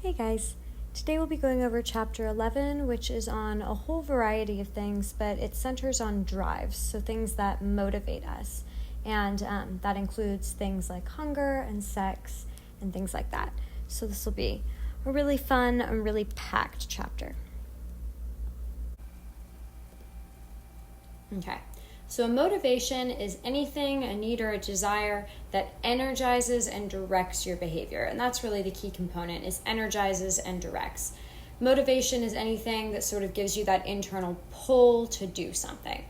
Hey guys, today we'll be going over chapter 11, which is on a whole variety of things, but it centers on drives, so things that motivate us. And that includes things like hunger and sex and things like that. So this will be a really fun and really packed chapter. Okay. So a motivation is anything, a need or a desire that energizes and directs your behavior. And that's really the key component, is energizes and directs. Motivation is anything that sort of gives you that internal pull to do something.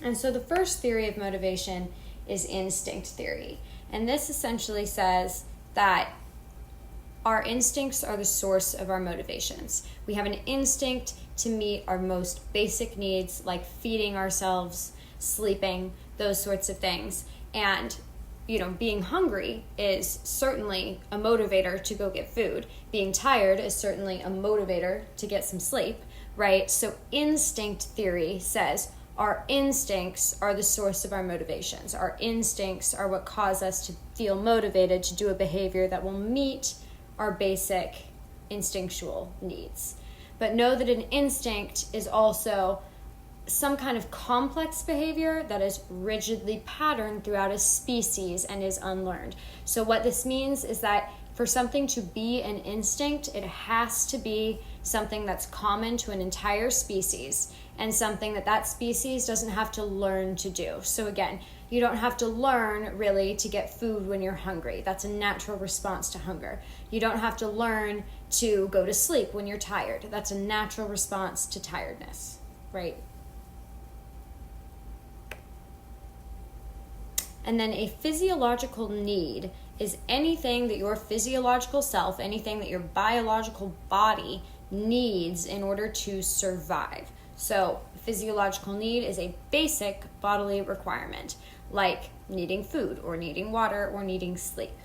And so the first theory of motivation is instinct theory. And this essentially says that our instincts are the source of our motivations. We have an instinct to meet our most basic needs, like feeding ourselves, sleeping, those sorts of things. And, being hungry is certainly a motivator to go get food. Being tired is certainly a motivator to get some sleep, right? So instinct theory says our instincts are the source of our motivations. Our instincts are what cause us to feel motivated to do a behavior that will meet our basic instinctual needs. But know that an instinct is also some kind of complex behavior that is rigidly patterned throughout a species and is unlearned. So what this means is that for something to be an instinct, it has to be something that's common to an entire species and something that species doesn't have to learn to do. So again, you don't have to learn really to get food when you're hungry. That's a natural response to hunger. You don't have to learn to go to sleep when you're tired. That's a natural response to tiredness, right? And then a physiological need is anything that your physiological self, anything that your biological body needs in order to survive. So physiological need is a basic bodily requirement, like needing food or needing water or needing sleep.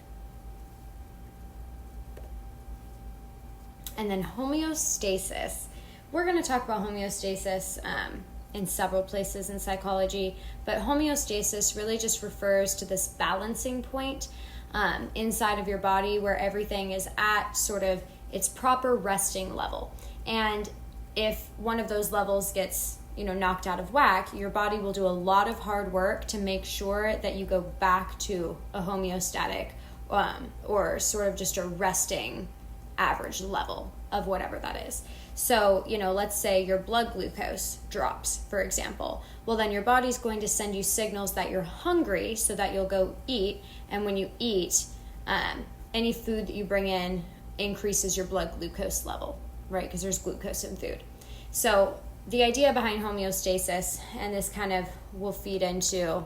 And then homeostasis. We're going to talk about homeostasis in several places in psychology, but homeostasis really just refers to this balancing point inside of your body where everything is at sort of its proper resting level. And if one of those levels gets knocked out of whack, your body will do a lot of hard work to make sure that you go back to a homeostatic or sort of just a resting average level of whatever that is. So, let's say your blood glucose drops, for example. Well, then your body's going to send you signals that you're hungry so that you'll go eat. And when you eat, any food that you bring in increases your blood glucose level, right? Because there's glucose in food. So the idea behind homeostasis, and this kind of will feed into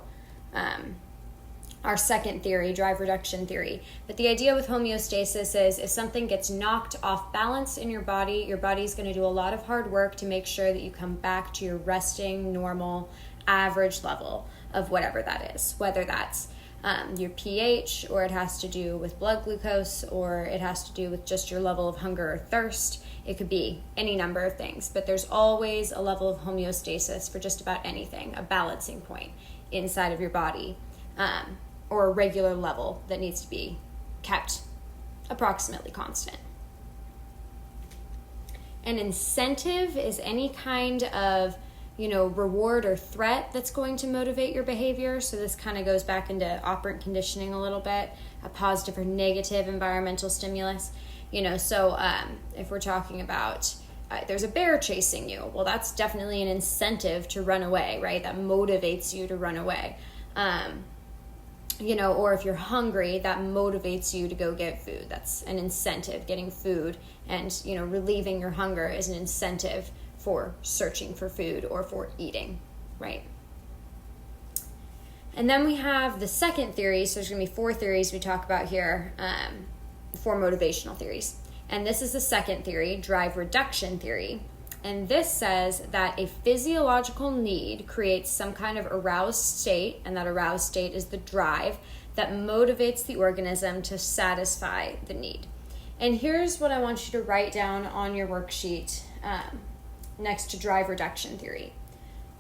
our second theory, drive reduction theory. But the idea with homeostasis is if something gets knocked off balance in your body's going to do a lot of hard work to make sure that you come back to your resting, normal, average level of whatever that is, whether that's your pH, or it has to do with blood glucose, or it has to do with just your level of hunger or thirst. It could be any number of things, but there's always a level of homeostasis for just about anything, a balancing point inside of your body, or a regular level that needs to be kept approximately constant. An incentive is any kind of reward or threat that's going to motivate your behavior. So this kind of goes back into operant conditioning a little bit, a positive or negative environmental stimulus. So if we're talking about there's a bear chasing you, well, that's definitely an incentive to run away, right? That motivates you to run away. Or if you're hungry, that motivates you to go get food. That's an incentive. Getting food and, relieving your hunger is an incentive for searching for food or for eating, right? And then we have the second theory. So there's going to be 4 theories we talk about here, 4 motivational theories. And this is the second theory, drive reduction theory. And this says that a physiological need creates some kind of aroused state, and that aroused state is the drive that motivates the organism to satisfy the need. And here's what I want you to write down on your worksheet next to drive reduction theory.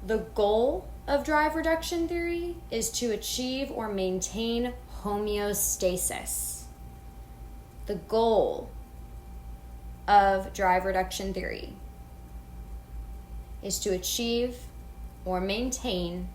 The goal of drive reduction theory is to achieve or maintain homeostasis. The goal of drive reduction theory is to achieve or maintain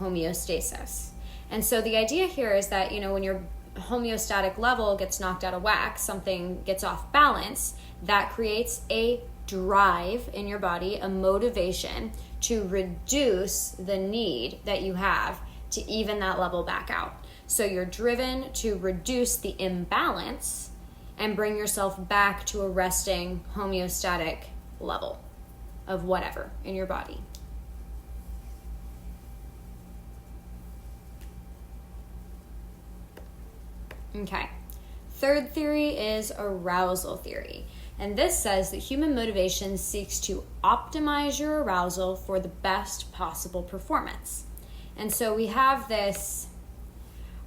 homeostasis. And so the idea here is that, when your homeostatic level gets knocked out of whack, something gets off balance, that creates a drive in your body, a motivation to reduce the need that you have to even that level back out. So you're driven to reduce the imbalance and bring yourself back to a resting homeostatic level of whatever in your body. Okay. Third theory is arousal theory. And this says that human motivation seeks to optimize your arousal for the best possible performance. And so we have this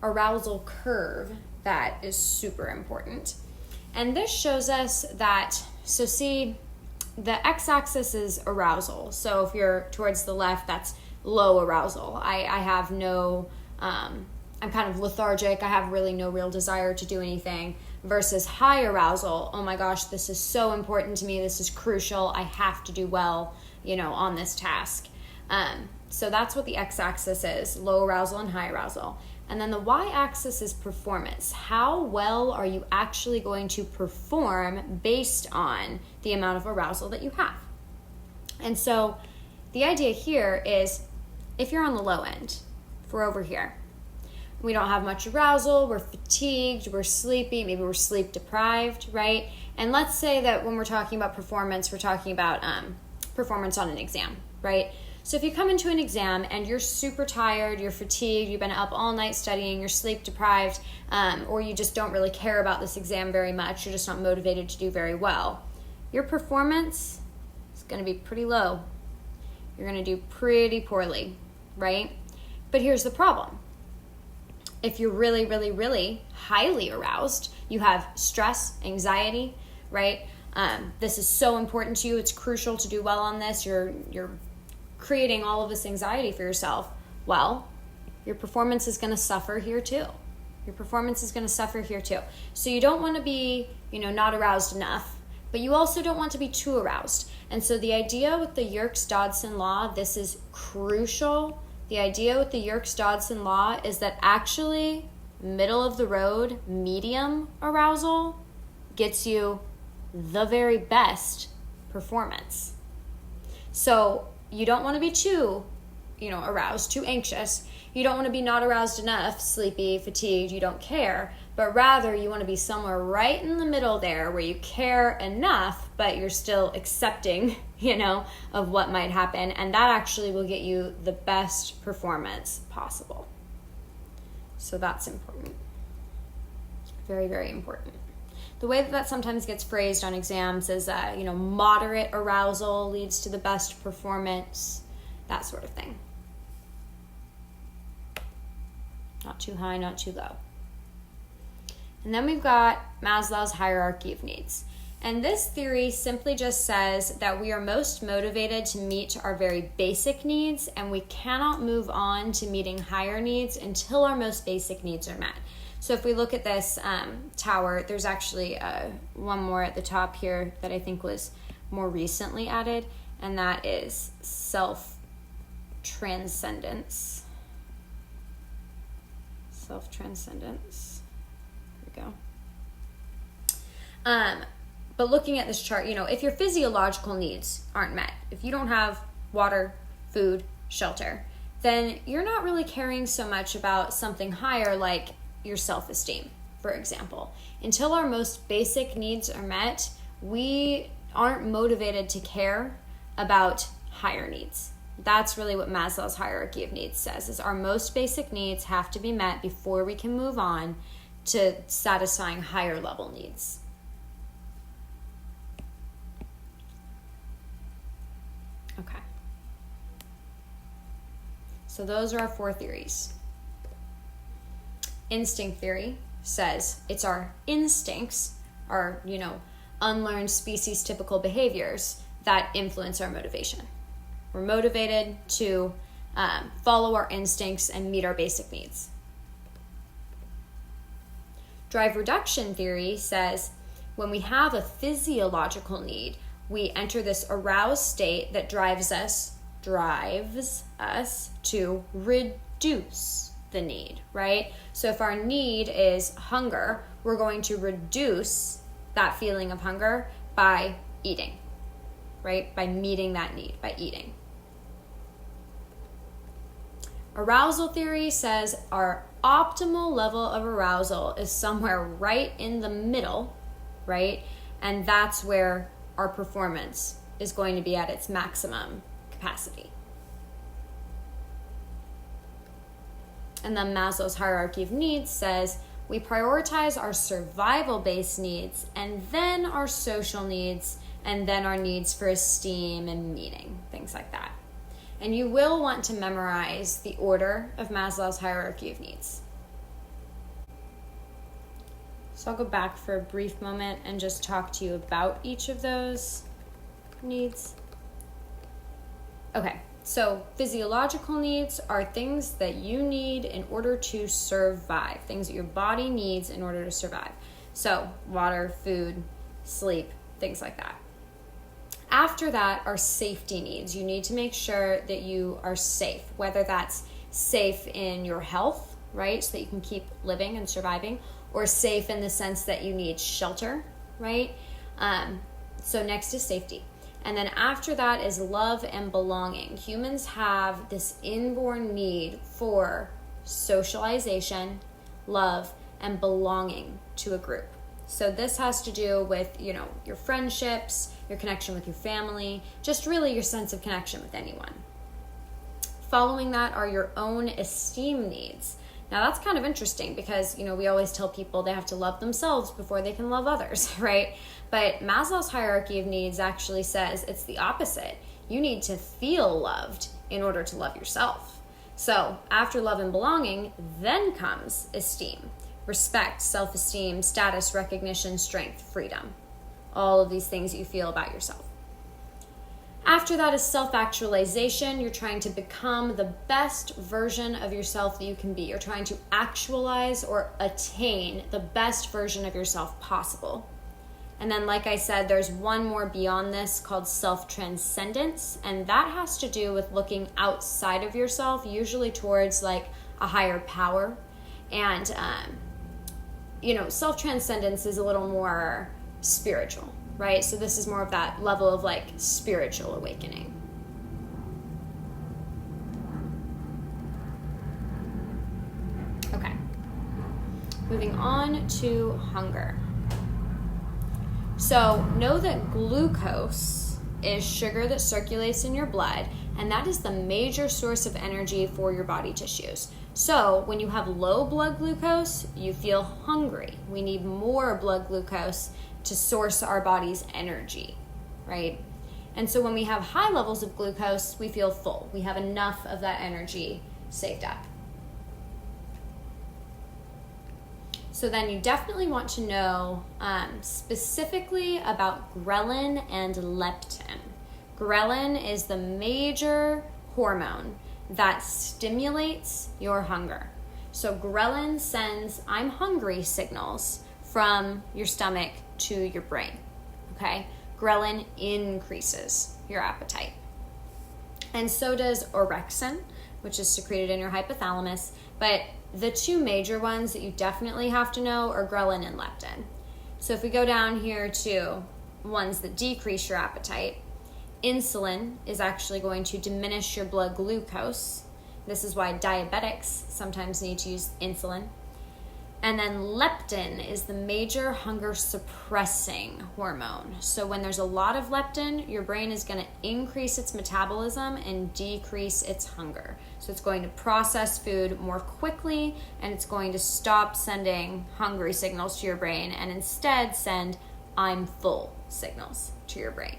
arousal curve that is super important. And this shows us that, so see, the x-axis is arousal. So if you're towards the left, that's low arousal. I have no, I'm kind of lethargic. I have really no real desire to do anything. Versus high arousal, oh my gosh, this is so important to me. This is crucial. I have to do well, on this task. So that's what the x-axis is, low arousal and high arousal. And then the y-axis is performance. How well are you actually going to perform based on the amount of arousal that you have? And so the idea here is, if you're on the low end, if we're over here, we don't have much arousal, we're fatigued, we're sleepy, maybe we're sleep deprived, right? And let's say that when we're talking about performance, we're talking about performance on an exam, right? So if you come into an exam and you're super tired, you're fatigued, you've been up all night studying, you're sleep deprived, or you just don't really care about this exam very much, you're just not motivated to do very well, your performance is going to be pretty low. You're going to do pretty poorly, right? But here's the problem. If you're really, really, really highly aroused, you have stress, anxiety, right? This is so important to you. It's crucial to do well on this. You're creating all of this anxiety for yourself. Well, your performance is going to suffer here too. Your performance is going to suffer here too. So you don't want to be, not aroused enough, but you also don't want to be too aroused. And so the idea with the Yerkes-Dodson law, this is crucial. The idea with the Yerkes-Dodson law is that actually middle of the road, medium arousal gets you the very best performance. So you don't want to be too, aroused, too anxious. You don't want to be not aroused enough, sleepy, fatigued, you don't care. But rather you want to be somewhere right in the middle there where you care enough, but you're still accepting, of what might happen. And that actually will get you the best performance possible. So that's important. It's very, very important. The way that sometimes gets phrased on exams is, moderate arousal leads to the best performance, that sort of thing. Not too high, not too low. And then we've got Maslow's hierarchy of needs. And this theory simply just says that we are most motivated to meet our very basic needs, and we cannot move on to meeting higher needs until our most basic needs are met. So if we look at this tower, there's actually one more at the top here that I think was more recently added, and that is self-transcendence. Self-transcendence. Here we go. But looking at this chart, if your physiological needs aren't met, if you don't have water, food, shelter, then you're not really caring so much about something higher like your self-esteem, for example. Until our most basic needs are met, we aren't motivated to care about higher needs. That's really what Maslow's hierarchy of needs says, is our most basic needs have to be met before we can move on to satisfying higher level needs. Okay. So those are our 4 theories. Instinct theory says it's our instincts, our, unlearned species typical behaviors that influence our motivation. We're motivated to follow our instincts and meet our basic needs. Drive reduction theory says when we have a physiological need, we enter this aroused state that drives us to reduce the need, right? So if our need is hunger, we're going to reduce that feeling of hunger by eating, right? By meeting that need, by eating. Arousal theory says our optimal level of arousal is somewhere right in the middle, right? And that's where our performance is going to be at its maximum capacity. And then Maslow's hierarchy of needs says we prioritize our survival-based needs and then our social needs and then our needs for esteem and meaning, things like that. And you will want to memorize the order of Maslow's hierarchy of needs. So I'll go back for a brief moment and just talk to you about each of those needs. Okay, so physiological needs are things that you need in order to survive, things that your body needs in order to survive. So water, food, sleep, things like that. After that are safety needs. You need to make sure that you are safe, whether that's safe in your health, right, so that you can keep living and surviving, or safe in the sense that you need shelter, right? So next is safety. And then after that is love and belonging. Humans have this inborn need for socialization, love, and belonging to a group. So this has to do with, your friendships, your connection with your family, just really your sense of connection with anyone. Following that are your own esteem needs. Now that's kind of interesting because, we always tell people they have to love themselves before they can love others, right? But Maslow's hierarchy of needs actually says it's the opposite. You need to feel loved in order to love yourself. So after love and belonging, then comes esteem, respect, self-esteem, status, recognition, strength, freedom. All of these things you feel about yourself. After that is self-actualization. You're trying to become the best version of yourself that you can be. You're trying to actualize or attain the best version of yourself possible. And then, like I said, there's one more beyond this called self-transcendence, and that has to do with looking outside of yourself, usually towards like a higher power. And, self-transcendence is a little more spiritual, right? So this is more of that level of like spiritual awakening. Okay. Moving on to hunger. So know that glucose is sugar that circulates in your blood, and that is the major source of energy for your body tissues. So when you have low blood glucose, you feel hungry. We need more blood glucose to source our body's energy, right? And so when we have high levels of glucose, we feel full. We have enough of that energy saved up. So then you definitely want to know specifically about ghrelin and leptin. Ghrelin is the major hormone that stimulates your hunger. So ghrelin sends "I'm hungry" signals from your stomach to your brain, okay? Ghrelin increases your appetite. And so does orexin, which is secreted in your hypothalamus, but the two major ones that you definitely have to know are ghrelin and leptin. So if we go down here to ones that decrease your appetite, insulin is actually going to diminish your blood glucose. This is why diabetics sometimes need to use insulin. And then leptin is the major hunger suppressing hormone. So when there's a lot of leptin, your brain is going to increase its metabolism and decrease its hunger. So it's going to process food more quickly, and it's going to stop sending hungry signals to your brain and instead send "I'm full" signals to your brain.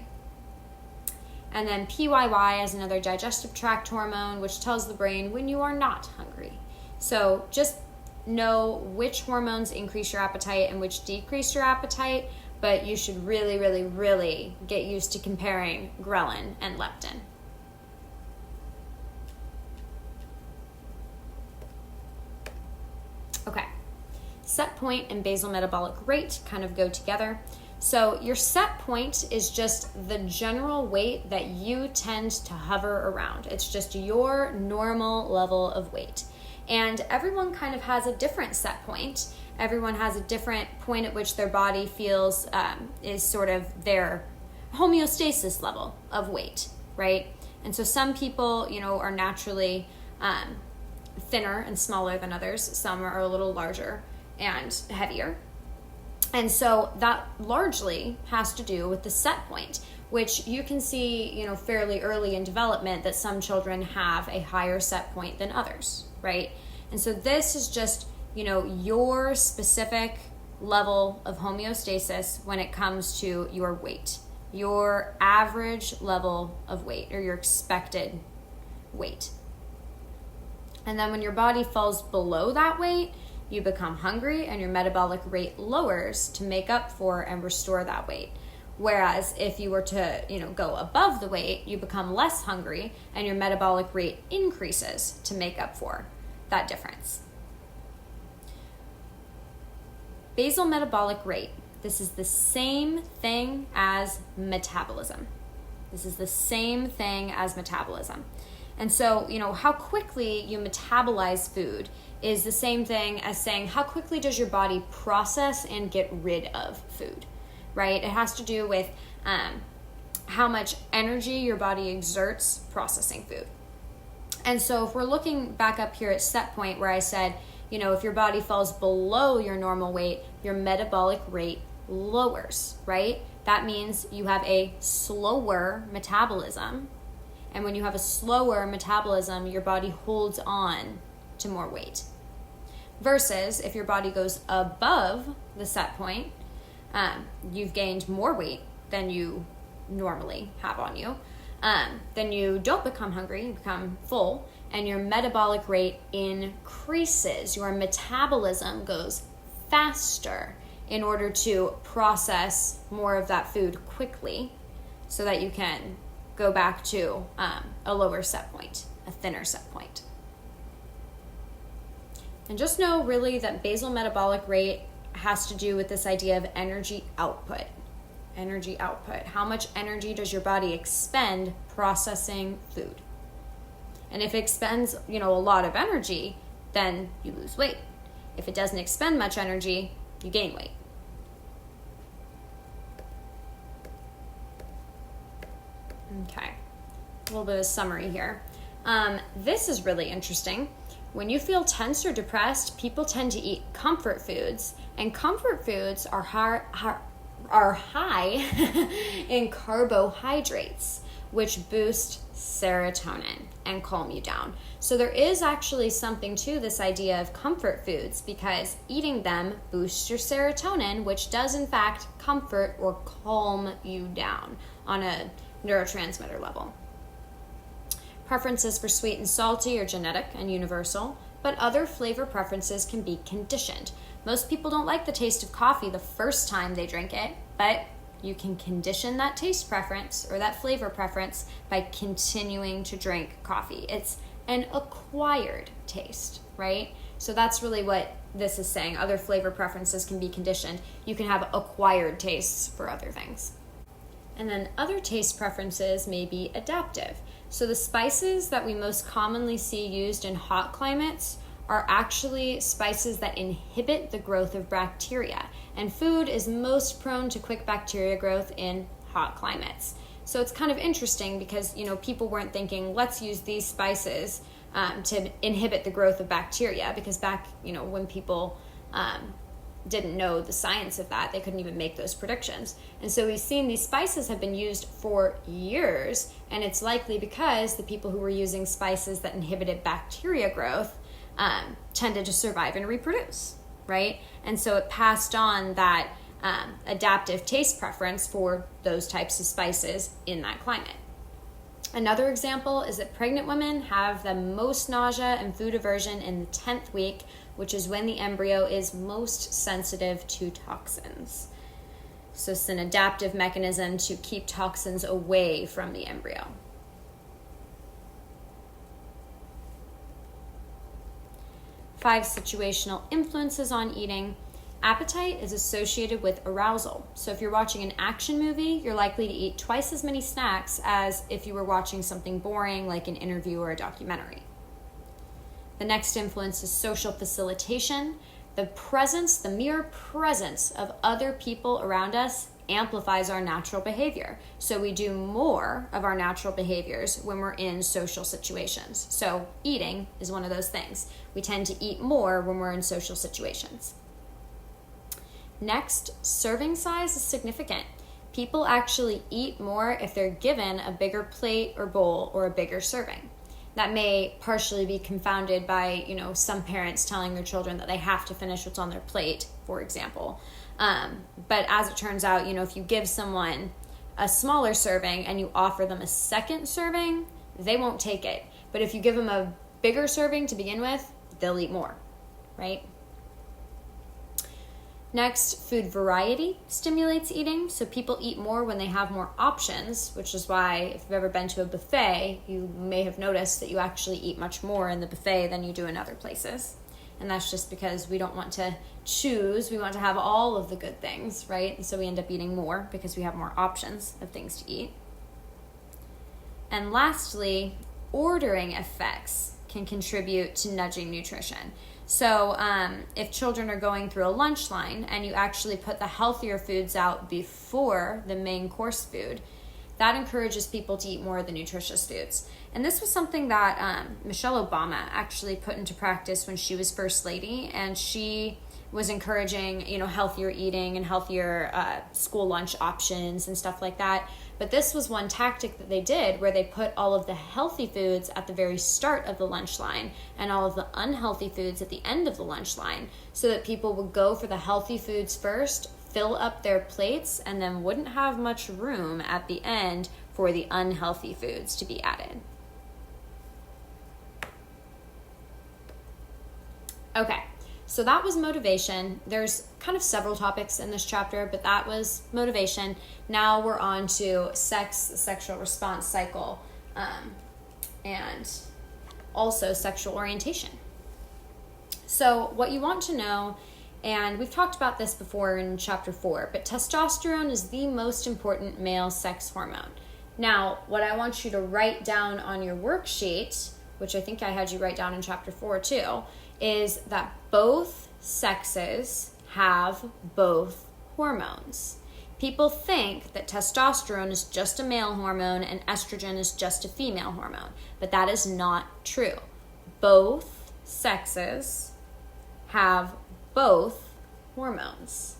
And then PYY is another digestive tract hormone, which tells the brain when you are not hungry. So just know which hormones increase your appetite and which decrease your appetite, but you should really, really, really get used to comparing ghrelin and leptin. Okay, set point and basal metabolic rate kind of go together. So your set point is just the general weight that you tend to hover around. It's just your normal level of weight. And everyone kind of has a different set point. Everyone has a different point at which their body feels is sort of their homeostasis level of weight, right? And so some people, are naturally thinner and smaller than others. Some are a little larger and heavier. And so that largely has to do with the set point, which you can see, fairly early in development that some children have a higher set point than others, right? And so this is just, your specific level of homeostasis when it comes to your weight, your average level of weight or your expected weight. And then when your body falls below that weight, you become hungry and your metabolic rate lowers to make up for and restore that weight. Whereas if you were to, go above the weight, you become less hungry and your metabolic rate increases to make up for that difference. Basal metabolic rate. This is the same thing as metabolism. And so, how quickly you metabolize food is the same thing as saying how quickly does your body process and get rid of food, right? It has to do with how much energy your body exerts processing food. And so if we're looking back up here at set point where I said, if your body falls below your normal weight, your metabolic rate lowers, right? That means you have a slower metabolism. And when you have a slower metabolism, your body holds on to more weight. Versus if your body goes above the set point, you've gained more weight than you normally have on you. Then you don't become hungry, you become full, and your metabolic rate increases. Your metabolism goes faster in order to process more of that food quickly so that you can go back to a lower set point, a thinner set point. And just know really that basal metabolic rate has to do with this idea of energy output. Energy output. How much energy does your body expend processing food? And if it expends, a lot of energy, then you lose weight. If it doesn't expend much energy, you gain weight. Okay, a little bit of a summary here. This is really interesting. When you feel tense or depressed, people tend to eat comfort foods, and comfort foods are high in carbohydrates, which boost serotonin and calm you down. So there is actually something to this idea of comfort foods because eating them boosts your serotonin, which does in fact comfort or calm you down on a neurotransmitter level. Preferences for sweet and salty are genetic and universal, but other flavor preferences can be conditioned. Most people don't like the taste of coffee the first time they drink it, but you can condition that taste preference or that flavor preference by continuing to drink coffee. It's an acquired taste, right? So that's really what this is saying. Other flavor preferences can be conditioned. You can have acquired tastes for other things. And then other taste preferences may be adaptive. So the spices that we most commonly see used in hot climates are actually spices that inhibit the growth of bacteria. And food is most prone to quick bacteria growth in hot climates. So it's kind of interesting because, people weren't thinking, let's use these spices to inhibit the growth of bacteria, because back, when people didn't know the science of that, they couldn't even make those predictions. And so we've seen these spices have been used for years, and it's likely because the people who were using spices that inhibited bacteria growth tended to survive and reproduce, right? And so it passed on that adaptive taste preference for those types of spices in that climate. Another example is that pregnant women have the most nausea and food aversion in the 10th week, which is when the embryo is most sensitive to toxins. So it's an adaptive mechanism to keep toxins away from the embryo. Five situational influences on eating. Appetite is associated with arousal. So if you're watching an action movie, you're likely to eat twice as many snacks as if you were watching something boring like an interview or a documentary. The next influence is social facilitation. The mere presence of other people around us amplifies our natural behavior. So we do more of our natural behaviors when we're in social situations. So eating is one of those things. We tend to eat more when we're in social situations. Next, serving size is significant. People actually eat more if they're given a bigger plate or bowl or a bigger serving. That may partially be confounded by, some parents telling their children that they have to finish what's on their plate, for example. But as it turns out, if you give someone a smaller serving and you offer them a second serving, they won't take it. But if you give them a bigger serving to begin with, they'll eat more, right? Next, food variety stimulates eating. So people eat more when they have more options, which is why if you've ever been to a buffet, you may have noticed that you actually eat much more in the buffet than you do in other places. And that's just because we don't want to choose. We want to have all of the good things, right? And so we end up eating more because we have more options of things to eat. And lastly, ordering effects can contribute to nudging nutrition. So if children are going through a lunch line and you actually put the healthier foods out before the main course food, that encourages people to eat more of the nutritious foods. And this was something that Michelle Obama actually put into practice when she was First Lady, and she was encouraging, healthier eating and healthier school lunch options and stuff like that. But this was one tactic that they did where they put all of the healthy foods at the very start of the lunch line and all of the unhealthy foods at the end of the lunch line, so that people would go for the healthy foods first, fill up their plates, and then wouldn't have much room at the end for the unhealthy foods to be added. Okay, so that was motivation. There's kind of several topics in this chapter, but that was motivation. Now we're on to sex, the sexual response cycle, and also sexual orientation. So what you want to know, and we've talked about this before in chapter 4, but testosterone is the most important male sex hormone. Now, what I want you to write down on your worksheet, which I think I had you write down in chapter 4 too, is that both sexes have both hormones. People think that testosterone is just a male hormone and estrogen is just a female hormone, but that is not true. Both sexes have both hormones.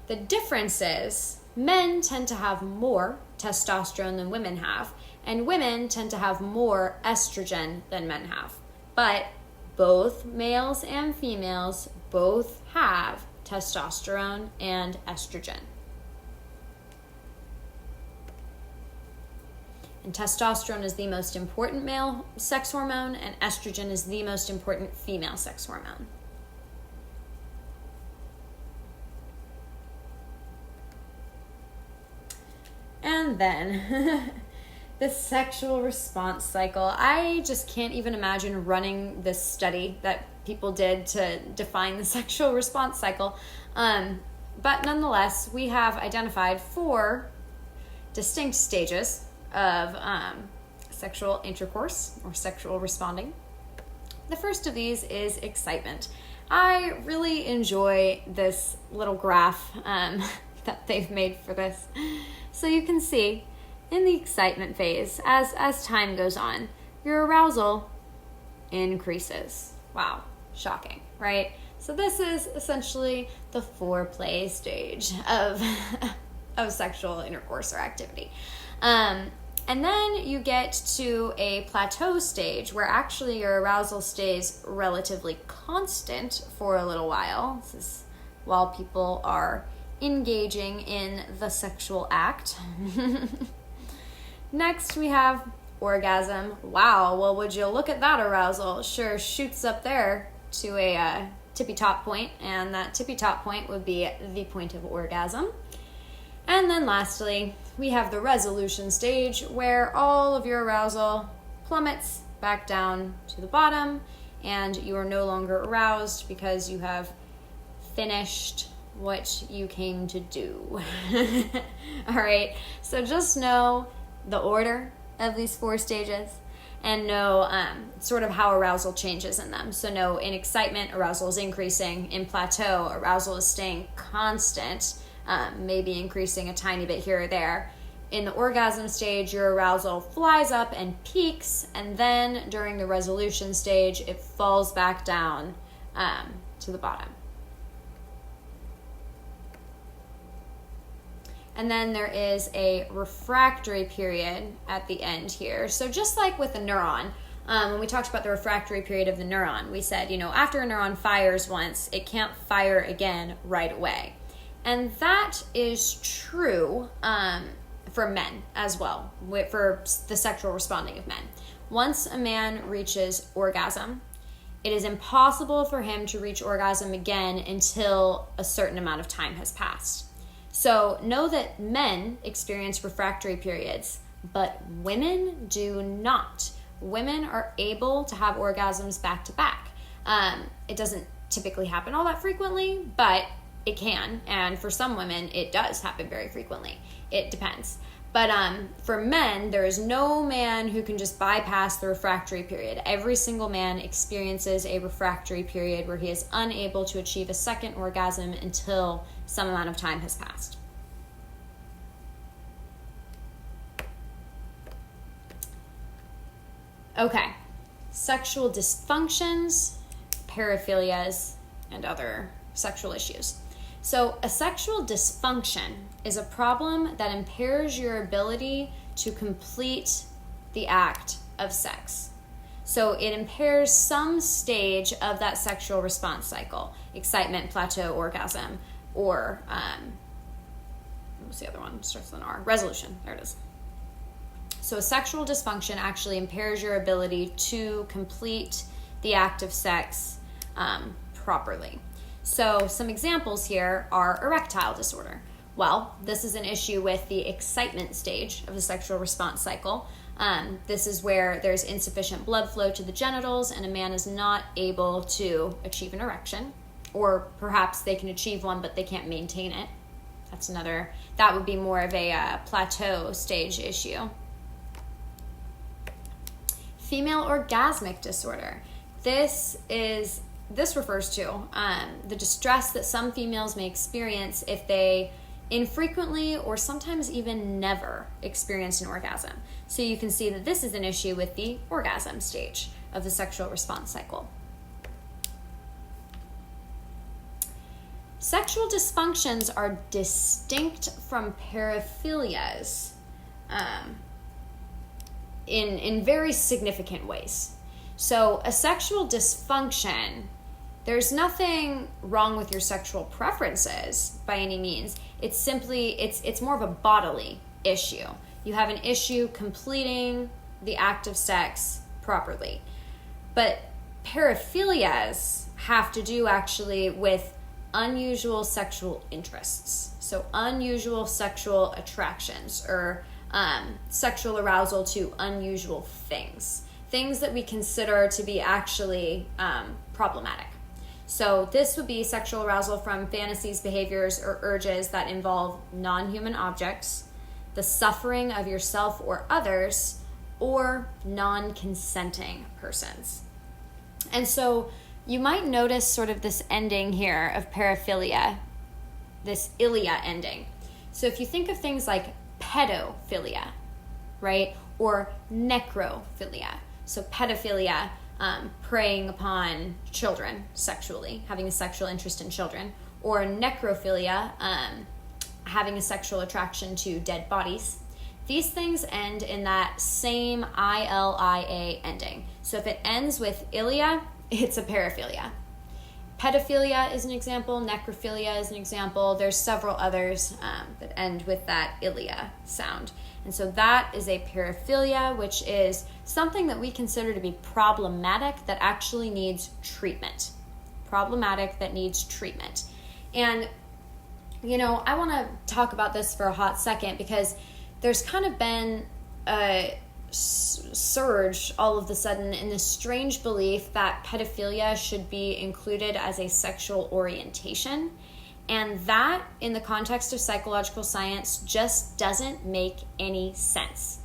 The difference is men tend to have more testosterone than women have, and women tend to have more estrogen than men have. But both males and females both have testosterone and estrogen. And testosterone is the most important male sex hormone, and estrogen is the most important female sex hormone. And then the sexual response cycle. I just can't even imagine running this study that people did to define the sexual response cycle. But nonetheless, we have identified 4 distinct stages of sexual intercourse or sexual responding. The first of these is excitement. I really enjoy this little graph that they've made for this. So you can see in the excitement phase, as time goes on, your arousal increases. Wow, shocking, right? So this is essentially the foreplay stage of sexual intercourse or activity. And then you get to a plateau stage where actually your arousal stays relatively constant for a little while. This is while people are engaging in the sexual act. Next, we have orgasm. Wow, well, would you look at that arousal? It sure shoots up there to a tippy top point, and that tippy top point would be the point of orgasm. And then lastly, we have the resolution stage, where all of your arousal plummets back down to the bottom, and you are no longer aroused because you have finished what you came to do. All right, so just know the order of these 4 stages and know sort of how arousal changes in them. So know in excitement, arousal is increasing. In plateau, arousal is staying constant, maybe increasing a tiny bit here or there. In the orgasm stage, your arousal flies up and peaks, and then during the resolution stage, it falls back down to the bottom. And then there is a refractory period at the end here. So just like with a neuron, when we talked about the refractory period of the neuron, we said, after a neuron fires once, it can't fire again right away. And that is true for men as well, for the sexual responding of men. Once a man reaches orgasm, it is impossible for him to reach orgasm again until a certain amount of time has passed. So know that men experience refractory periods, but women do not. Women are able to have orgasms back to back. It doesn't typically happen all that frequently, but it can. And for some women, it does happen very frequently. It depends. But for men, there is no man who can just bypass the refractory period. Every single man experiences a refractory period where he is unable to achieve a second orgasm until some amount of time has passed. Okay, sexual dysfunctions, paraphilias, and other sexual issues. So a sexual dysfunction is a problem that impairs your ability to complete the act of sex. So it impairs some stage of that sexual response cycle, excitement, plateau, orgasm, or what's the other one? Starts with an R. Resolution. There it is. So a sexual dysfunction actually impairs your ability to complete the act of sex properly. So some examples here are erectile disorder. Well, this is an issue with the excitement stage of the sexual response cycle. This is where there's insufficient blood flow to the genitals and a man is not able to achieve an erection, or perhaps they can achieve one but they can't maintain it. That would be more of a plateau stage issue. Female orgasmic disorder. This refers to the distress that some females may experience if they infrequently or sometimes even never experience an orgasm. So you can see that this is an issue with the orgasm stage of the sexual response cycle. Sexual dysfunctions are distinct from paraphilias in very significant ways. So a sexual dysfunction, there's nothing wrong with your sexual preferences by any means. It's simply, it's more of a bodily issue. You have an issue completing the act of sex properly. But paraphilias have to do actually with unusual sexual interests. So unusual sexual attractions or sexual arousal to unusual things that we consider to be actually problematic. So this would be sexual arousal from fantasies, behaviors, or urges that involve non-human objects, the suffering of yourself or others, or non-consenting persons. And so you might notice sort of this ending here of paraphilia, this ilia ending. So if you think of things like pedophilia, right, or necrophilia, so pedophilia, preying upon children sexually, having a sexual interest in children, or necrophilia, having a sexual attraction to dead bodies. These things end in that same ILIA ending. So if it ends with ilia, it's a paraphilia. Pedophilia is an example, necrophilia is an example. There's several others that end with that ilia sound. And so that is a paraphilia, which is something that we consider to be problematic that actually needs treatment. Problematic that needs treatment. And, I want to talk about this for a hot second because there's kind of been a surge all of a sudden in this strange belief that pedophilia should be included as a sexual orientation. And that, in the context of psychological science, just doesn't make any sense.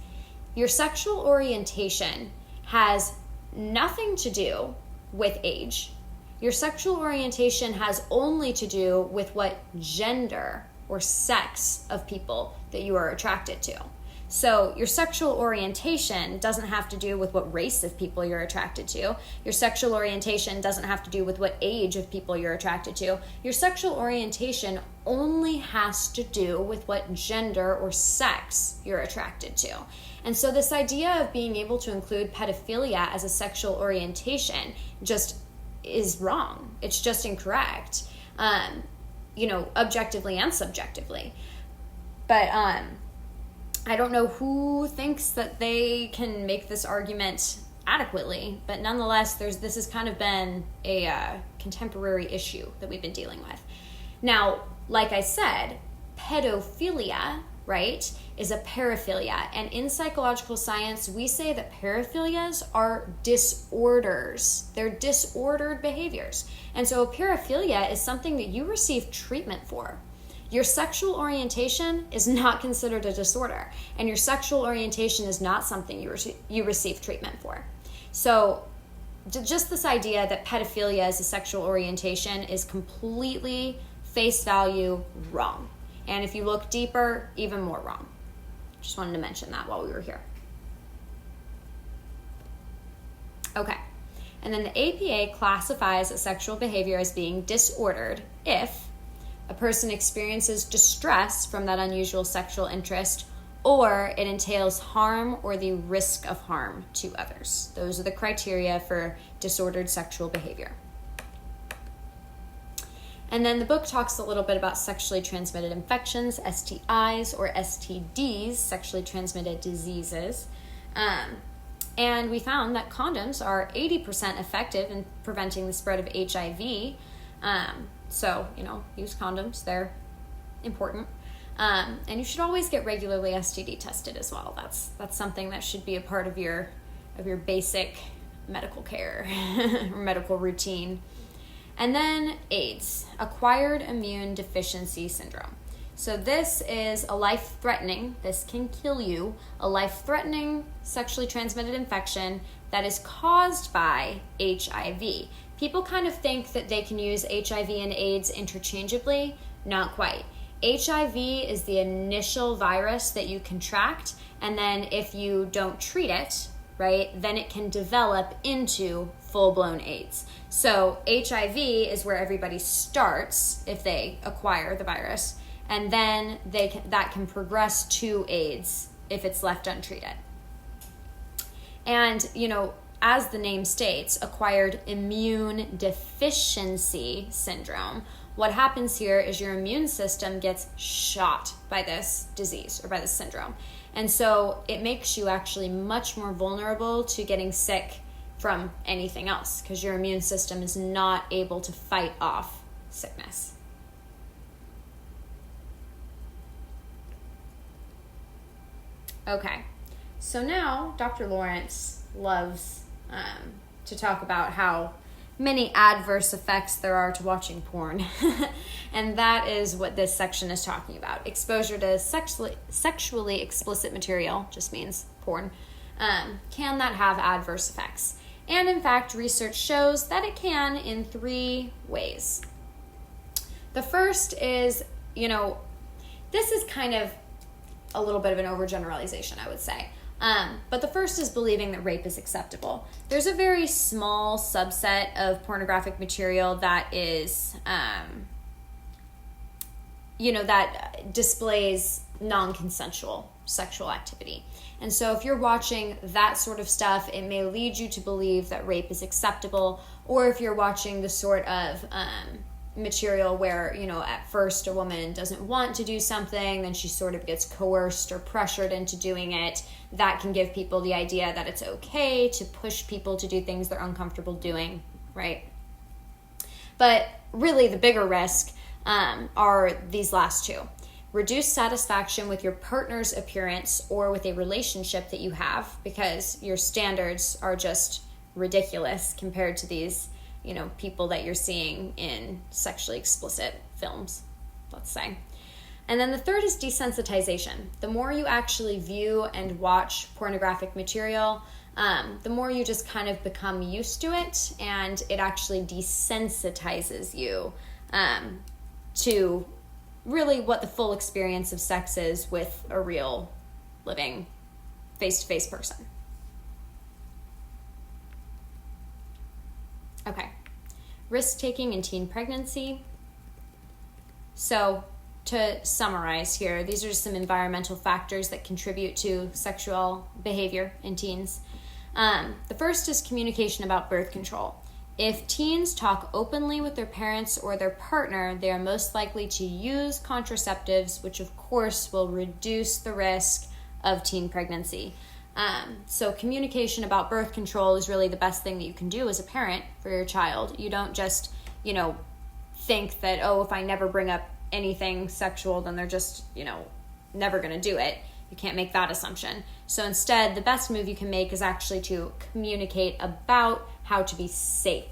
Your sexual orientation has nothing to do with age. Your sexual orientation has only to do with what gender or sex of people that you are attracted to. So your sexual orientation doesn't have to do with what race of people you're attracted to. Your sexual orientation doesn't have to do with what age of people you're attracted to. Your sexual orientation only has to do with what gender or sex you're attracted to. And so this idea of being able to include pedophilia as a sexual orientation just is wrong. It's just incorrect, objectively and subjectively. But I don't know who thinks that they can make this argument adequately, but nonetheless, this has kind of been a contemporary issue that we've been dealing with. Now, like I said, pedophilia, right, is a paraphilia. And in psychological science, we say that paraphilias are disorders. They're disordered behaviors. And so a paraphilia is something that you receive treatment for. Your sexual orientation is not considered a disorder, and your sexual orientation is not something you receive treatment for. So just this idea that pedophilia is a sexual orientation is completely face value wrong. And if you look deeper, even more wrong. Just wanted to mention that while we were here. Okay. And then the APA classifies a sexual behavior as being disordered if a person experiences distress from that unusual sexual interest, or it entails harm or the risk of harm to others. Those are the criteria for disordered sexual behavior. And then the book talks a little bit about sexually transmitted infections, STIs or STDs, sexually transmitted diseases. And we found that condoms are 80% effective in preventing the spread of HIV. So, use condoms. They're important. And you should always get regularly STD tested as well. That's something that should be a part of your basic medical care or medical routine. And then AIDS, acquired immune deficiency syndrome. So this is this can kill you, a life-threatening sexually transmitted infection that is caused by HIV. People kind of think that they can use HIV and AIDS interchangeably. Not quite. HIV is the initial virus that you contract, and then if you don't treat it, right, then it can develop into full-blown AIDS. So HIV is where everybody starts if they acquire the virus, and then that can progress to AIDS if it's left untreated. And, as the name states, acquired immune deficiency syndrome, what happens here is your immune system gets shot by this disease or by this syndrome. And so it makes you actually much more vulnerable to getting sick from anything else because your immune system is not able to fight off sickness. Okay, so now Dr. Lawrence loves to talk about how many adverse effects there are to watching porn. And that is what this section is talking about. Exposure to sexually explicit material, just means porn, can that have adverse effects? And in fact, research shows that it can in 3 ways. The first is, this is kind of a little bit of an overgeneralization, I would say. But the first is believing that rape is acceptable. There's a very small subset of pornographic material that is, that displays non-consensual sexual activity. And so if you're watching that sort of stuff, it may lead you to believe that rape is acceptable. Or if you're watching the sort of material where, at first a woman doesn't want to do something, then she sort of gets coerced or pressured into doing it, that can give people the idea that it's okay to push people to do things they're uncomfortable doing, right? But really the bigger risk are these last 2. reduced satisfaction with your partner's appearance or with a relationship that you have because your standards are just ridiculous compared to these, people that you're seeing in sexually explicit films, let's say. And then the third is desensitization. The more you actually view and watch pornographic material, the more you just kind of become used to it, and it actually desensitizes you to really what the full experience of sex is with a real, living, face-to-face person. Okay, risk-taking in teen pregnancy. So, to summarize here, these are just some environmental factors that contribute to sexual behavior in teens. The first is communication about birth control. If teens talk openly with their parents or their partner, they are most likely to use contraceptives, which of course will reduce the risk of teen pregnancy. So communication about birth control is really the best thing that you can do as a parent for your child. You don't just, think that, if I never bring up anything sexual, then they're just, never going to do it. You can't make that assumption. So instead, the best move you can make is actually to communicate about how to be safe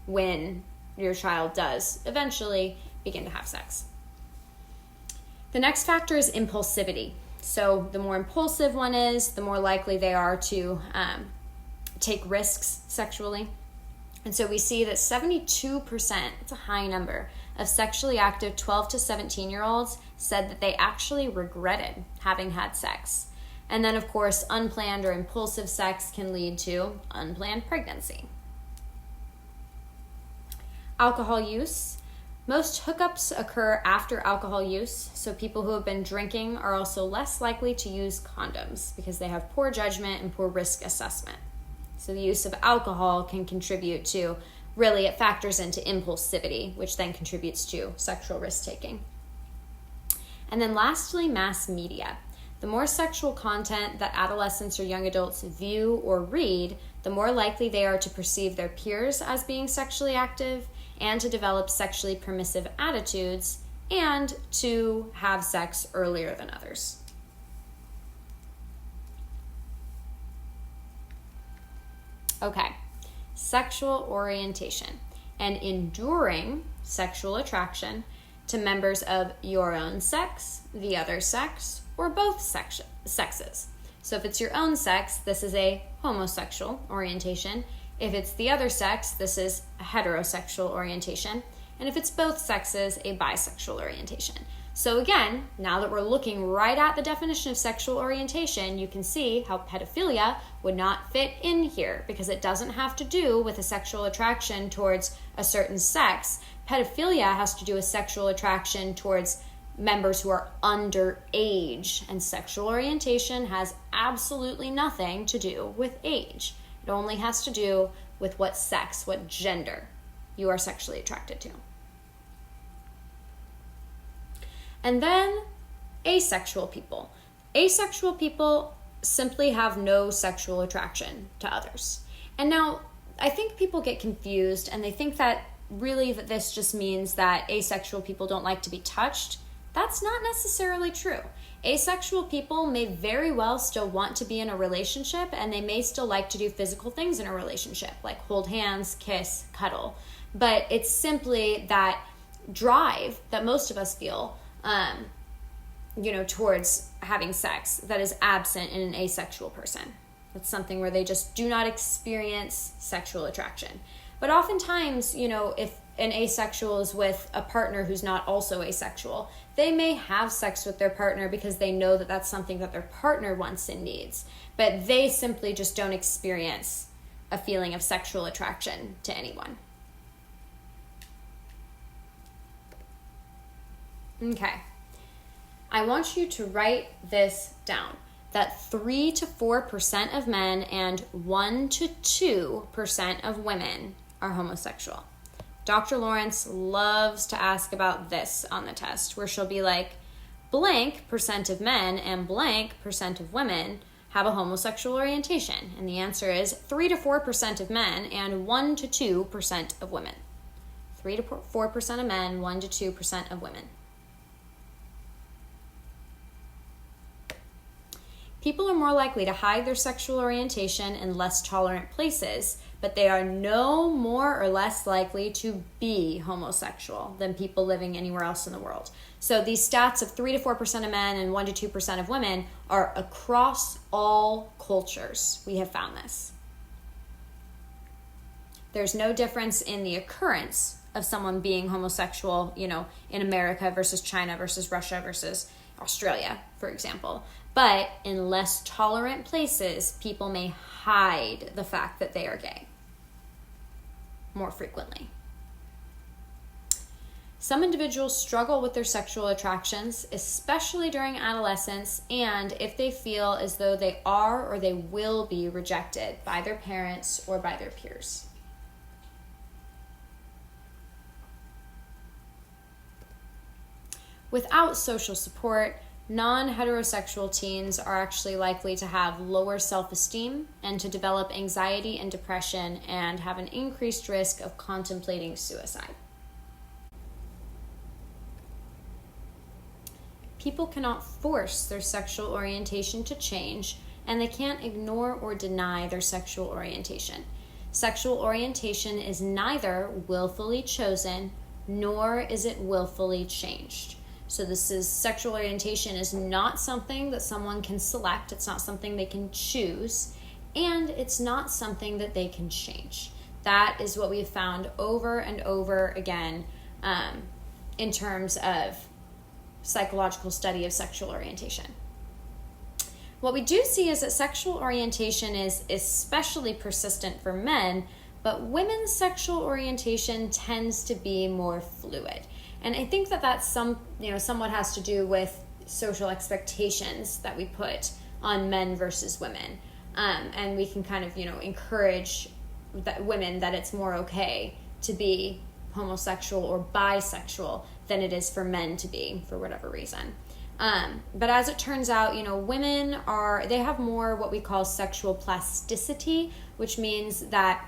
when your child does eventually begin to have sex. The next factor is impulsivity. So the more impulsive one is, the more likely they are to take risks sexually. And so we see that 72%, it's a high number, of sexually active 12 to 17-year-olds said that they actually regretted having had sex. And then, of course, unplanned or impulsive sex can lead to unplanned pregnancy. Alcohol use. Most hookups occur after alcohol use, so people who have been drinking are also less likely to use condoms because they have poor judgment and poor risk assessment. So the use of alcohol can contribute to, really it factors into impulsivity, which then contributes to sexual risk-taking. And then lastly, mass media. The more sexual content that adolescents or young adults view or read, the more likely they are to perceive their peers as being sexually active and to develop sexually permissive attitudes and to have sex earlier than others. Okay, sexual orientation and enduring sexual attraction to members of your own sex, the other sex, or both sexes. So if it's your own sex, this is a homosexual orientation. If it's the other sex, this is a heterosexual orientation. And if it's both sexes, a bisexual orientation. So again, now that we're looking right at the definition of sexual orientation, you can see how pedophilia would not fit in here because it doesn't have to do with a sexual attraction towards a certain sex. Pedophilia has to do with sexual attraction towards members who are underage, and sexual orientation has absolutely nothing to do with age. It only has to do with what sex, what gender you are sexually attracted to. And then asexual people. Asexual people simply have no sexual attraction to others. And now I think people get confused and they think that really that this just means that asexual people don't like to be touched. That's not necessarily true. Asexual people may very well still want to be in a relationship, and they may still like to do physical things in a relationship, like hold hands, kiss, cuddle. But it's simply that drive that most of us feel towards having sex that is absent in an asexual person. It's something where they just do not experience sexual attraction. But oftentimes, if an asexual is with a partner who's not also asexual, they may have sex with their partner because they know that that's something that their partner wants and needs. But they simply just don't experience a feeling of sexual attraction to anyone. Okay. I want you to write this down, that 3 to 4% of men and 1 to 2% of women are homosexual. Dr. Lawrence loves to ask about this on the test, where she'll be like, blank percent of men and blank percent of women have a homosexual orientation. And the answer is 3 to 4% of men and 1 to 2% of women. 3 to 4% of men, 1 to 2% of women. People are more likely to hide their sexual orientation in less tolerant places, but they are no more or less likely to be homosexual than people living anywhere else in the world. So these stats of 3 to 4% of men and 1 to 2% of women are across all cultures. We have found this. There's no difference in the occurrence of someone being homosexual, in America versus China versus Russia versus Australia, for example. But in less tolerant places, people may hide the fact that they are gay more frequently. Some individuals struggle with their sexual attractions, especially during adolescence, and if they feel as though they are or they will be rejected by their parents or by their peers. Without social support, non-heterosexual teens are actually likely to have lower self-esteem and to develop anxiety and depression and have an increased risk of contemplating suicide. People cannot force their sexual orientation to change, and they can't ignore or deny their sexual orientation. Sexual orientation is neither willfully chosen nor is it willfully changed. So sexual orientation is not something that someone can select. It's not something they can choose, and it's not something that they can change. That is what we've found over and over again in terms of psychological study of sexual orientation. What we do see is that sexual orientation is especially persistent for men, but women's sexual orientation tends to be more fluid. And I think that that's somewhat has to do with social expectations that we put on men versus women. And we can kind of, encourage women that it's more okay to be homosexual or bisexual than it is for men to be, for whatever reason. But as it turns out, women they have more what we call sexual plasticity, which means that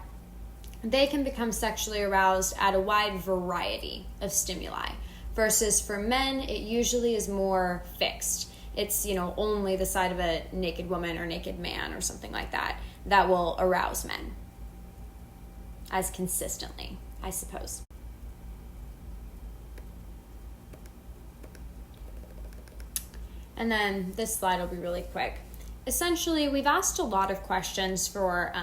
they can become sexually aroused at a wide variety of stimuli, versus for men, it usually is more fixed. It's, only the sight of a naked woman or naked man or something like that will arouse men as consistently, I suppose. And then this slide will be really quick. Essentially, we've asked a lot of questions for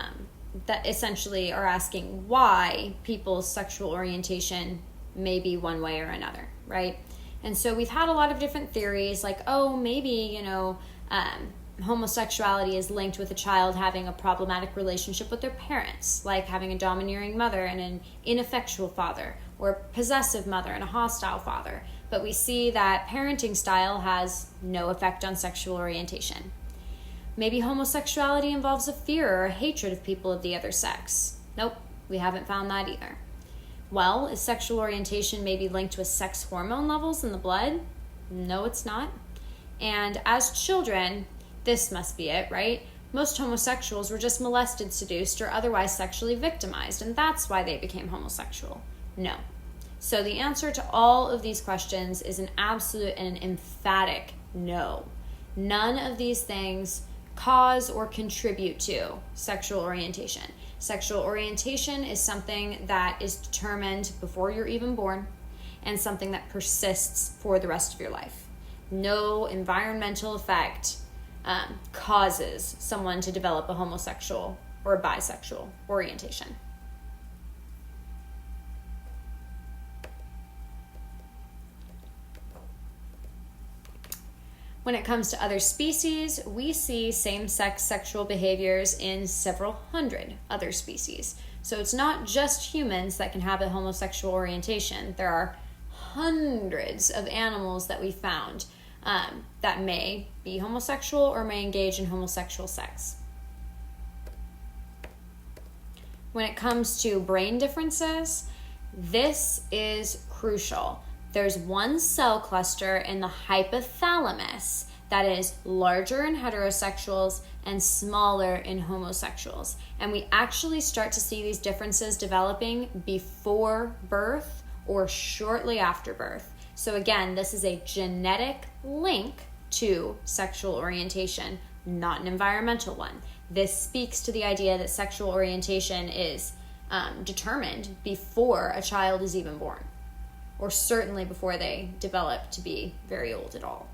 that essentially are asking why people's sexual orientation may be one way or another, right? And so we've had a lot of different theories, like, maybe, homosexuality is linked with a child having a problematic relationship with their parents, like having a domineering mother and an ineffectual father, or a possessive mother and a hostile father. But we see that parenting style has no effect on sexual orientation. Maybe homosexuality involves a fear or a hatred of people of the other sex. Nope, we haven't found that either. Well, is sexual orientation maybe linked with sex hormone levels in the blood? No, it's not. And as children, this must be it, right? Most homosexuals were just molested, seduced, or otherwise sexually victimized, and that's why they became homosexual. No. So the answer to all of these questions is an absolute and an emphatic no. None of these things cause or contribute to sexual orientation. Sexual orientation is something that is determined before you're even born and something that persists for the rest of your life. No environmental effect causes someone to develop a homosexual or a bisexual orientation. When it comes to other species, we see same-sex sexual behaviors in several hundred other species. So it's not just humans that can have a homosexual orientation. There are hundreds of animals that we found that may be homosexual or may engage in homosexual sex. When it comes to brain differences, this is crucial. There's one cell cluster in the hypothalamus that is larger in heterosexuals and smaller in homosexuals. And we actually start to see these differences developing before birth or shortly after birth. So again, this is a genetic link to sexual orientation not an environmental one. This speaks to the idea that sexual orientation is determined before a child is even born, or certainly before they develop to be very old at all.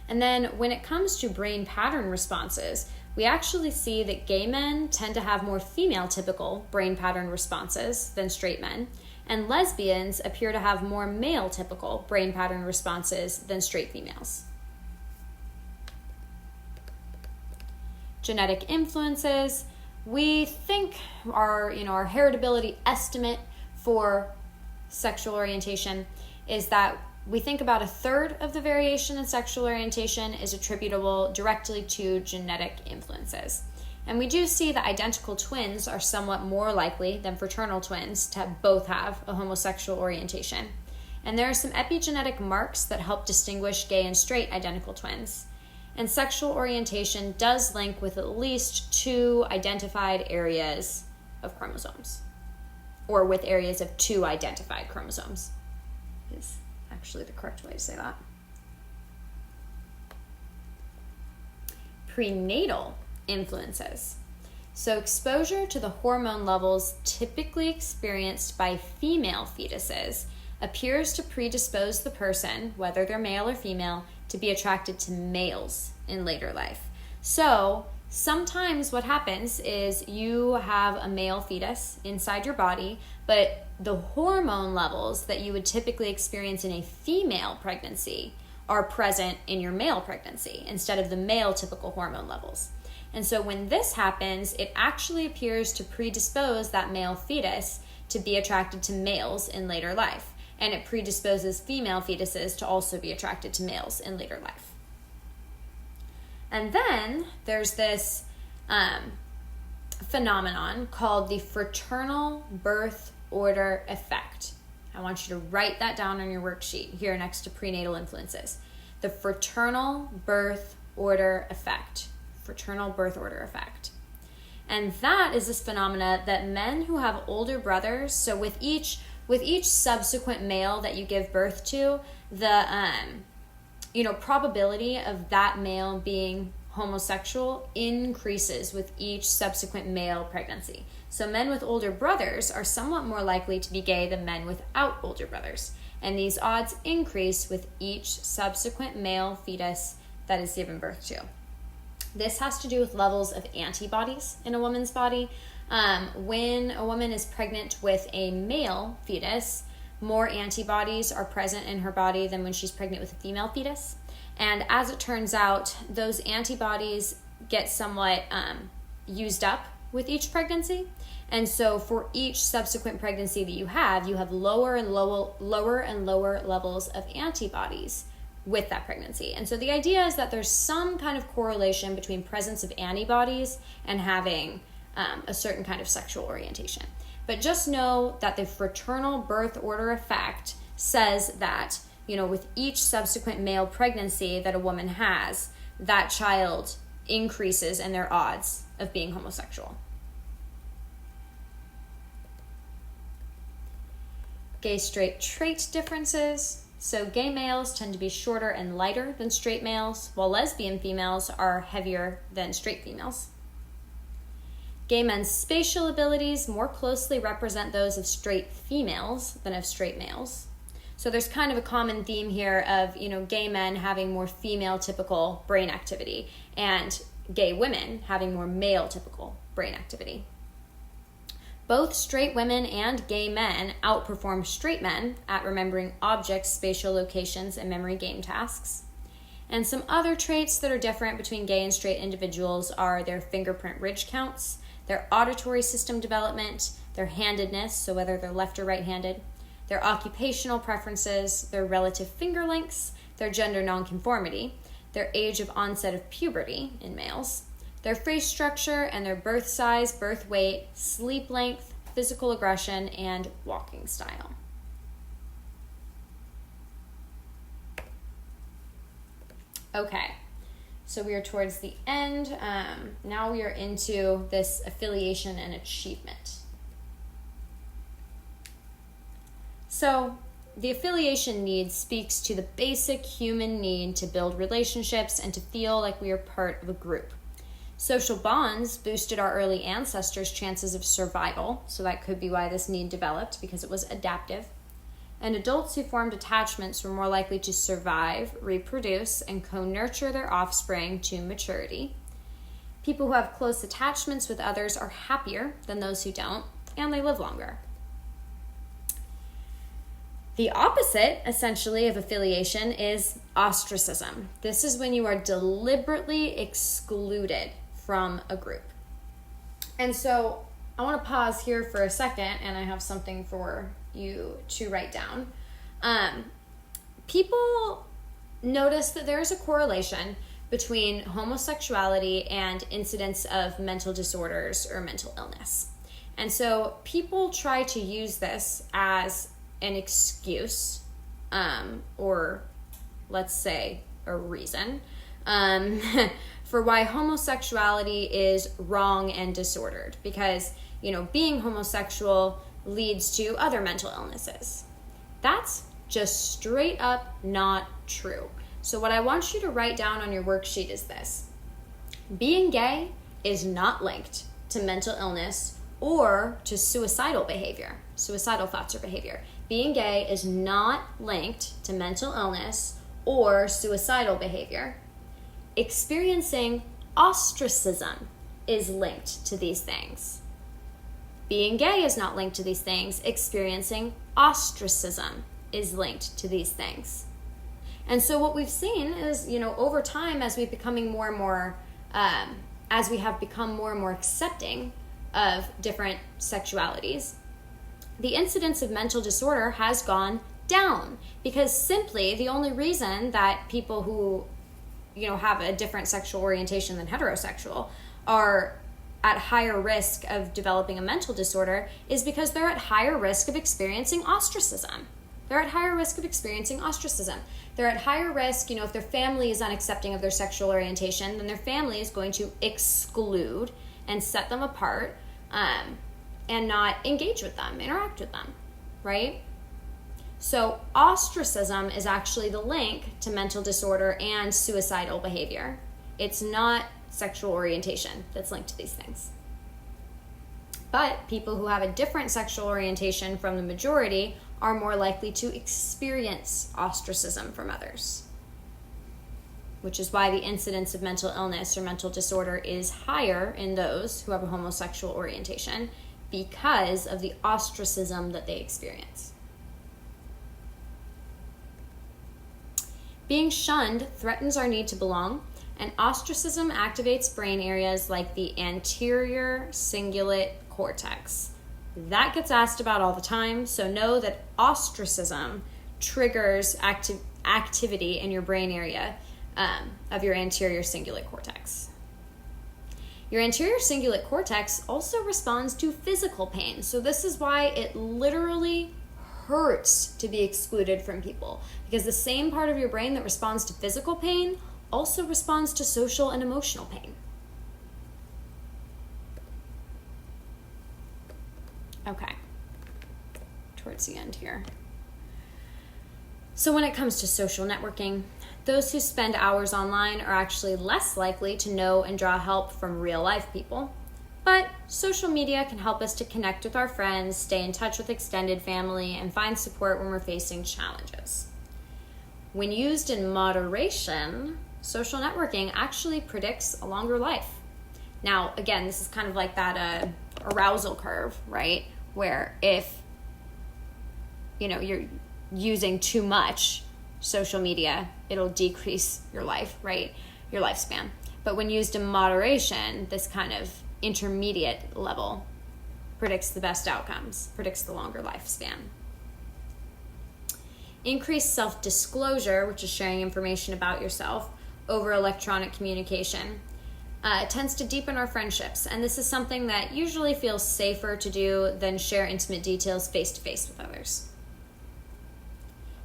And then when it comes to brain pattern responses, we actually see that gay men tend to have more female typical brain pattern responses than straight men, and lesbians appear to have more male typical brain pattern responses than straight females. Genetic influences, we think our heritability estimate for sexual orientation is that we think about 1/3 of the variation in sexual orientation is attributable directly to genetic influences. And we do see that identical twins are somewhat more likely than fraternal twins to both have a homosexual orientation. And there are some epigenetic marks that help distinguish gay and straight identical twins. And sexual orientation does link with at least 2 identified areas of chromosomes, or with areas of 2 identified chromosomes is actually the correct way to say that. Prenatal influences. So exposure to the hormone levels typically experienced by female fetuses appears to predispose the person, whether they're male or female, to be attracted to males in later life. So sometimes what happens is you have a male fetus inside your body, but the hormone levels that you would typically experience in a female pregnancy are present in your male pregnancy instead of the male typical hormone levels. And so when this happens, it actually appears to predispose that male fetus to be attracted to males in later life. And it predisposes female fetuses to also be attracted to males in later life. And then there's this phenomenon called the fraternal birth order effect. I want you to write that down on your worksheet here next to prenatal influences. The fraternal birth order effect. Fraternal birth order effect. And that is this phenomena that men who have older brothers, so with each subsequent male that you give birth to, the probability of that male being homosexual increases with each subsequent male pregnancy. So men with older brothers are somewhat more likely to be gay than men without older brothers. And these odds increase with each subsequent male fetus that is given birth to. This has to do with levels of antibodies in a woman's body. When a woman is pregnant with a male fetus, more antibodies are present in her body than when she's pregnant with a female fetus. And as it turns out, those antibodies get somewhat used up with each pregnancy. And so for each subsequent pregnancy that you have lower and lower levels of antibodies with that pregnancy. And so the idea is that there's some kind of correlation between presence of antibodies and having a certain kind of sexual orientation. But just know that the fraternal birth order effect says that, with each subsequent male pregnancy that a woman has, that child increases in their odds of being homosexual. Gay-straight trait differences. So gay males tend to be shorter and lighter than straight males, while lesbian females are heavier than straight females. Gay men's spatial abilities more closely represent those of straight females than of straight males. So there's kind of a common theme here of, gay men having more female typical brain activity and gay women having more male typical brain activity. Both straight women and gay men outperform straight men at remembering objects, spatial locations, and memory game tasks. And some other traits that are different between gay and straight individuals are their fingerprint ridge counts, their auditory system development, their handedness, so whether they're left or right-handed, their occupational preferences, their relative finger lengths, their gender nonconformity, their age of onset of puberty in males, their face structure, and their birth size, birth weight, sleep length, physical aggression, and walking style. Okay, so we are towards the end. Now we are into this affiliation and achievement. So the affiliation need speaks to the basic human need to build relationships and to feel like we are part of a group. Social bonds boosted our early ancestors' chances of survival, so that could be why this need developed, because it was adaptive. And adults who formed attachments were more likely to survive, reproduce, and co-nurture their offspring to maturity. People who have close attachments with others are happier than those who don't, and they live longer. The opposite, essentially, of affiliation is ostracism. This is when you are deliberately excluded from a group. And so I want to pause here for a second, and I have something for you to write down. People notice that there is a correlation between homosexuality and incidents of mental disorders or mental illness. And so people try to use this as an excuse, or let's say a reason, for why homosexuality is wrong and disordered, because, being homosexual leads to other mental illnesses. That's just straight up not true. So what I want you to write down on your worksheet is this: being gay is not linked to mental illness or to suicidal behavior, suicidal thoughts or behavior. Being gay is not linked to mental illness or suicidal behavior. Experiencing ostracism is linked to these things. Being gay is not linked to these things. Experiencing ostracism is linked to these things. And so what we've seen is, over time, as we have become more and more accepting of different sexualities, the incidence of mental disorder has gone down, because simply the only reason that people who have a different sexual orientation than heterosexual are at higher risk of developing a mental disorder is because they're at higher risk of experiencing ostracism. They're at higher risk of experiencing ostracism. They're at higher risk, if their family is unaccepting of their sexual orientation, then their family is going to exclude and set them apart, and not engage with them, interact with them, right? So ostracism is actually the link to mental disorder and suicidal behavior. It's not sexual orientation that's linked to these things. But people who have a different sexual orientation from the majority are more likely to experience ostracism from others, which is why the incidence of mental illness or mental disorder is higher in those who have a homosexual orientation, because of the ostracism that they experience. Being shunned threatens our need to belong, and ostracism activates brain areas like the anterior cingulate cortex. That gets asked about all the time, so know that ostracism triggers activity in your brain area of your anterior cingulate cortex. Your anterior cingulate cortex also responds to physical pain, so this is why it literally hurts to be excluded from people, because the same part of your brain that responds to physical pain also responds to social and emotional pain. Okay, towards the end here. So when it comes to social networking, those who spend hours online are actually less likely to know and draw help from real life people. But social media can help us to connect with our friends, stay in touch with extended family, and find support when we're facing challenges. When used in moderation, social networking actually predicts a longer life. Now, again, this is kind of like that arousal curve, right? Where if you're using too much social media, it'll decrease your life, right? Your lifespan. But when used in moderation, this kind of intermediate level predicts the best outcomes, predicts the longer lifespan. Increased self-disclosure, which is sharing information about yourself over electronic communication, tends to deepen our friendships. And this is something that usually feels safer to do than share intimate details face-to-face with others.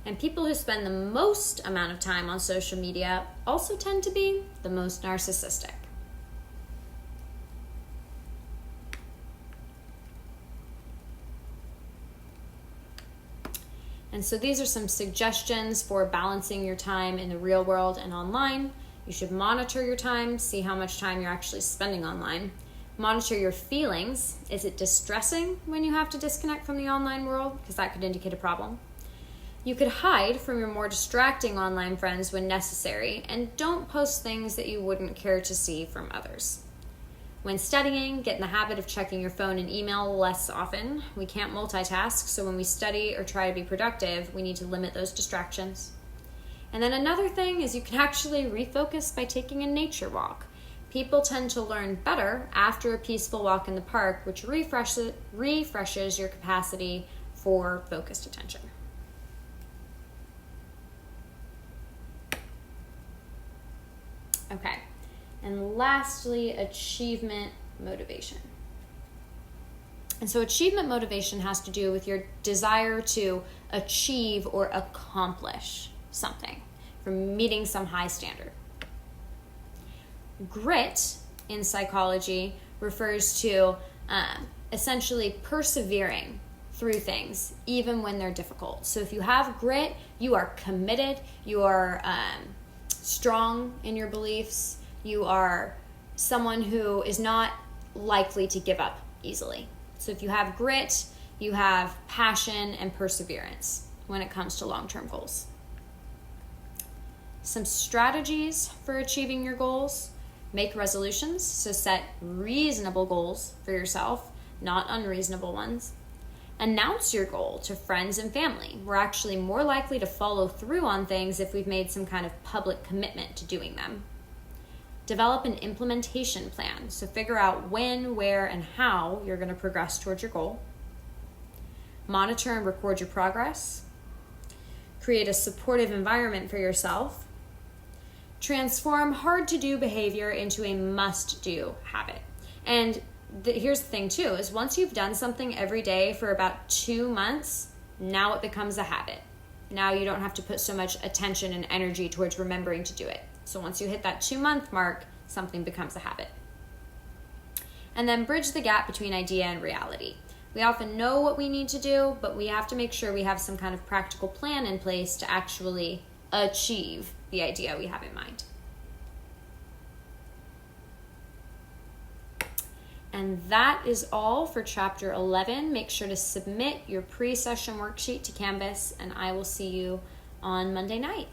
And people who spend the most amount of time on social media also tend to be the most narcissistic. And so these are some suggestions for balancing your time in the real world and online. You should monitor your time, see how much time you're actually spending online. Monitor your feelings. Is it distressing when you have to disconnect from the online world? Because that could indicate a problem. You could hide from your more distracting online friends when necessary, and don't post things that you wouldn't care to see from others. When studying, get in the habit of checking your phone and email less often. We can't multitask, so when we study or try to be productive, we need to limit those distractions. And then another thing is you can actually refocus by taking a nature walk. People tend to learn better after a peaceful walk in the park, which refreshes your capacity for focused attention. Okay, and lastly, achievement motivation. And so achievement motivation has to do with your desire to achieve or accomplish something, from meeting some high standard. Grit in psychology refers to essentially persevering through things, even when they're difficult. So if you have grit, you are committed, you are strong in your beliefs, you are someone who is not likely to give up easily. So if you have grit, you have passion and perseverance when it comes to long-term goals. Some strategies for achieving your goals: make resolutions, so set reasonable goals for yourself, not unreasonable ones. Announce your goal to friends and family. We're actually more likely to follow through on things if we've made some kind of public commitment to doing them. Develop an implementation plan, so figure out when, where, and how you're going to progress towards your goal. Monitor and record your progress. Create a supportive environment for yourself. Transform hard-to-do behavior into a must-do habit. And here's the thing too, is once you've done something every day for about 2 months, now it becomes a habit. Now you don't have to put so much attention and energy towards remembering to do it. So once you hit that 2-month mark, something becomes a habit. And then bridge the gap between idea and reality. We often know what we need to do, but we have to make sure we have some kind of practical plan in place to actually achieve the idea we have in mind. And that is all for Chapter 11. Make sure to submit your pre-session worksheet to Canvas, and I will see you on Monday night.